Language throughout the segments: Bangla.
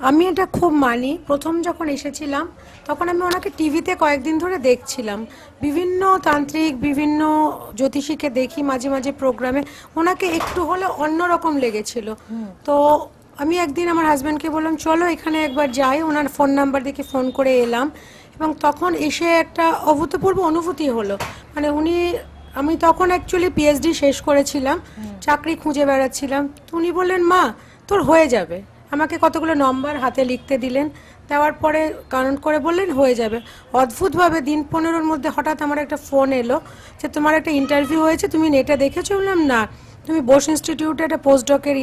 আমি এটা খুব মানি। প্রথম যখন এসেছিলাম তখন আমি ওনাকে টিভিতে কয়েকদিন ধরে দেখছিলাম, বিভিন্ন তান্ত্রিক, বিভিন্ন জ্যোতিষীকে দেখি মাঝে মাঝে প্রোগ্রামে। ওনাকে একটু হলে অন্যরকম লেগেছিল। তো আমি একদিন আমার হাজব্যান্ডকে বললাম চলো এখানে একবার যাই, ওনার ফোন নাম্বার দেখে ফোন করে এলাম। এবং তখন এসে একটা অভূতপূর্ব অনুভূতি হলো। মানে উনি, আমি তখন অ্যাকচুয়ালি পিএইচডি শেষ করেছিলাম, চাকরি খুঁজে বেড়াচ্ছিলাম। তো উনি বললেন মা তোর হয়ে যাবে। আমাকে কতগুলো নম্বর হাতে লিখতে দিলেন, দেওয়ার পরে কাউন্ট করে বললেন হয়ে যাবে। অদ্ভুতভাবে দিন 15-র মধ্যে হঠাৎ আমার একটা ফোন এলো যে তোমার একটা ইন্টারভিউ হয়েছে, তুমি নেটে দেখেছো? বললাম না। তুমি বোস ইনস্টিটিউটে একটা পোস্টডকের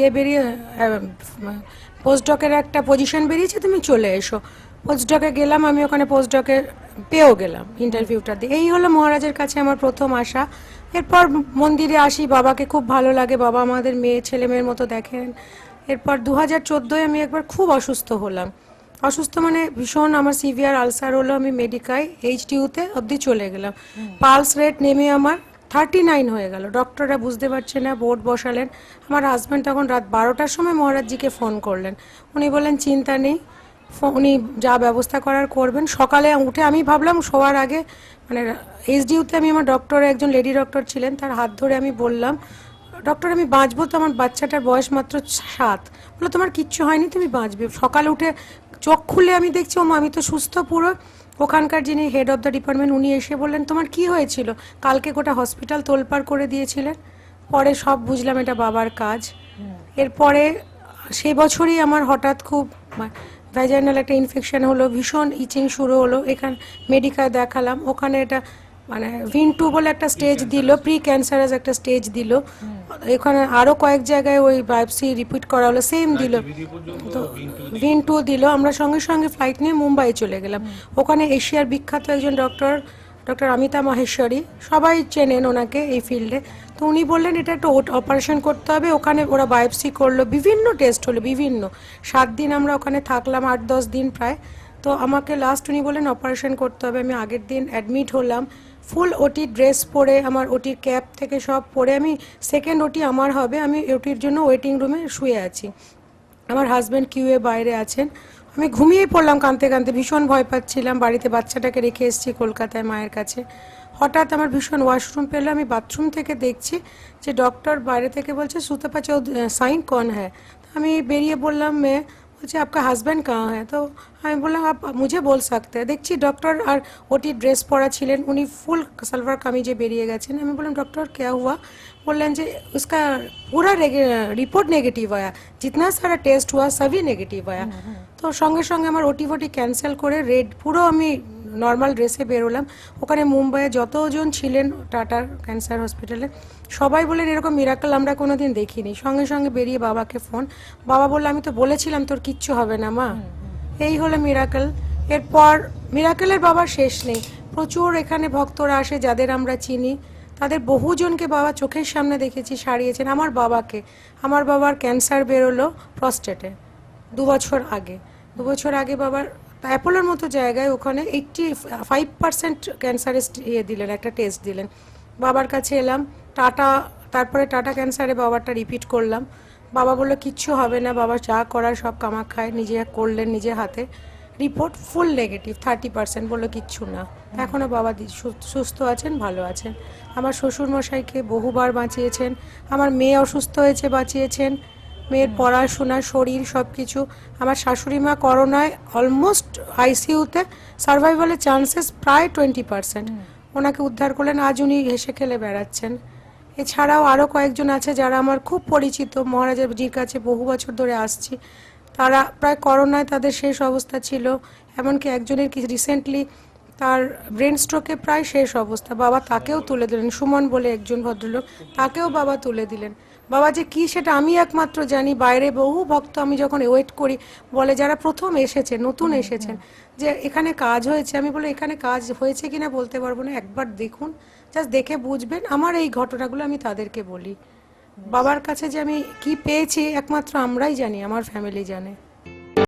পোস্টডকের একটা পজিশন বেরিয়েছে, তুমি চলে এসো। পোস্টডকে গেলাম, আমি ওখানে পোস্টডকে পেয়েও গেলাম ইন্টারভিউটা দিয়ে। এই হলো মহারাজের কাছে আমার প্রথম আসা। এরপর মন্দিরে আসি, বাবাকে খুব ভালো লাগে, বাবা আমাদের মেয়ে ছেলে মেয়ের মতো দেখেন। এরপর 2014-য় আমি একবার খুব অসুস্থ হলাম। অসুস্থ মানে ভীষণ, আমার সিভিয়ার আলসার হলো, আমি মেডিকায় এইচডিউতে অবধি চলে গেলাম। পালস রেট নেমে আমার 39 হয়ে গেল। ডক্টররা বুঝতে পারছে না, বোর্ড বসালেন। আমার হাজব্যান্ড তখন রাত 12টার সময় মহারাজজিকে ফোন করলেন। উনি বললেন চিন্তা নেই, উনি যা ব্যবস্থা করার করবেন। সকালে উঠে আমি ভাবলাম শোয়ার আগে, মানে এইচডিউতে আমি, আমার ডক্টর একজন লেডি ডক্টর ছিলেন, তার হাত ধরে আমি বললাম ডক্টর আমি বাঁচবো তো? আমার বাচ্চাটার বয়স মাত্র 7। বললো তোমার কিচ্ছু হয়নি, তুমি বাঁচবে। সকালে উঠে চোখ খুলে আমি দেখছি ও মা, আমি তো সুস্থ পুরো। ওখানকার যিনি হেড অফ দ্য ডিপার্টমেন্ট উনি এসে বললেন তোমার কি হয়েছিল? কালকে গোটা হসপিটাল তোলপাড় করে দিয়েছিলেন। পরে সব বুঝলাম এটা বাবার কাজ। এরপরে সেই বছরই আমার হঠাৎ খুব ভ্যাজাইনাল একটা ইনফেকশন হলো, ভীষণ ইচিং শুরু হলো। এখানে মেডিকায় দেখালাম, ওখানে এটা মানে ভিন 2 বলে একটা স্টেজ দিল, প্রি ক্যান্সারাস একটা স্টেজ দিল। এখানে আরও কয়েক জায়গায় ওই বায়োপসি রিপিট করা হলো, সেম দিল। তো ভিন 2 দিল। আমরা সঙ্গে সঙ্গে ফ্লাইট নিয়ে মুম্বাই চলে গেলাম। ওখানে এশিয়ার বিখ্যাত একজন ডক্টর, ডক্টর অমিতা মাহেশ্বরী, সবাই চেনেন ওনাকে এই ফিল্ডে। তো উনি বললেন এটা একটা অপারেশন করতে হবে। ওখানে ওরা বায়োপসি করলো, বিভিন্ন টেস্ট হলো, বিভিন্ন। 7 দিন আমরা ওখানে থাকলাম, 8-10 দিন প্রায়। তো আমাকে লাস্ট উনি বললেন অপারেশন করতে হবে। আমি আগের দিন অ্যাডমিট হলাম, ফুল ওটি ড্রেস পরে, আমার ওটির ক্যাপ থেকে সব পরে। আমি সেকেন্ড ওটি আমার হবে, আমি ওটির জন্য ওয়েটিং রুমে শুয়ে আছি। আমার হাজব্যান্ড কিউএ বাইরে আছেন। আমি ঘুমিয়েই পড়লাম কাঁদতে কাঁদতে, ভীষণ ভয় পাচ্ছিলাম। বাড়িতে বাচ্চাটাকে রেখে এসেছি কলকাতায় মায়ের কাছে। হঠাৎ আমার ভীষণ ওয়াশরুম পেলো, আমি বাথরুম থেকে দেখছি যে ডক্টর বাইরে থেকে বলছে সুতপা চৌধুরী সাইন कौन है। আমি বেরিয়ে বললাম মেয়ে, বলছে आपका हस्बैंड कहाँ है। তো আমি বললাম आप मुझे बोल सकते हैं। দেখছি ডক্টর আর ওটি ড্রেস পরা ছিলেন, উনি ফুল সালোয়ার কামিজে বেরিয়ে গেছেন। আমি বললাম ডক্টর क्या हुआ। बोलन যে उसका पूरा रिपोर्ट नेगेटिव आया, जितना सारा टेस्ट हुआ सभी नेगेटिव आया। তো সঙ্গে সঙ্গে আমার ওটি ফটি ক্যান্সেল করে রেড পুরো আমি নর্মাল ড্রেসে বেরোলাম। ওখানে মুম্বাইয়ে যতজন ছিলেন টাটার ক্যান্সার হসপিটালে সবাই বললেন এরকম মিরাকল আমরা কোনোদিন দেখিনি। সঙ্গে সঙ্গে বেরিয়ে বাবাকে ফোন, বাবা বললো আমি তো বলেছিলাম তোর কিচ্ছু হবে না মা। এই হলো মিরাকল। এরপর মিরাকলের বাবার শেষ নেই। প্রচুর এখানে ভক্তরা আসে যাদের আমরা চিনি, তাদের বহুজনকে বাবা চোখের সামনে দেখেছি সারিয়েছেন। আমার বাবাকে, আমার বাবার ক্যান্সার বেরোলো প্রস্টেটে 2 বছর আগে। 2 বছর আগে বাবার অ্যাপোলোর মতো জায়গায় ওখানে 85% ক্যান্সারের ইয়ে দিলেন, একটা টেস্ট দিলেন। বাবার কাছে এলাম টাটা, তারপরে টাটা ক্যান্সারে বাবারটা রিপিট করলাম। বাবা বললো কিচ্ছু হবে না, বাবা যা করার সব কামাখ্যায় নিজে করলেন নিজের হাতে। রিপোর্ট ফুল নেগেটিভ, 30%। বললো কিচ্ছু না। এখনও বাবা সুস্থ আছেন, ভালো আছেন। আমার শ্বশুরমশাইকে বহুবার বাঁচিয়েছেন, আমার মেয়ে অসুস্থ হয়েছে বাঁচিয়েছেন, মেয়ের পড়াশোনা শরীর সব কিছু। আমার শাশুড়ি মা করোনায় অলমোস্ট আইসিইউতে, সার্ভাইভালের চান্সেস প্রায় 20%। ওনাকে উদ্ধার করলেন, আজ উনি হেসে খেলে বেড়াচ্ছেন। এছাড়াও আরও কয়েকজন আছে যারা আমার খুব পরিচিত, মহারাজের জির কাছে বহু বছর ধরে আসছি। তারা প্রায় করোনায় তাদের শেষ অবস্থা ছিল। এমনকি একজনের কি রিসেন্টলি তার ব্রেন স্ট্রোকে প্রায় শেষ অবস্থা, বাবা তাকেও তুলে দিলেন। সুমন বলে একজন ভদ্রলোক, তাকেও বাবা তুলে দিলেন। বাবা যে কী সেটা আমি একমাত্র জানি। বাইরে বহু ভক্ত আমি যখন ওয়েট করি বলে, যারা প্রথম এসেছেন, নতুন এসেছেন, যে এখানে কাজ হয়েছে। আমি বলি এখানে কাজ হয়েছে কিনা বলতে পারবো না, একবার দেখুন, জাস্ট দেখে বুঝবেন। আমার এই ঘটনাগুলো আমি তাদেরকে বলি। বাবার কাছে যে আমি কি পেয়েছি একমাত্র আমরাই জানি, আমার ফ্যামিলি জানে।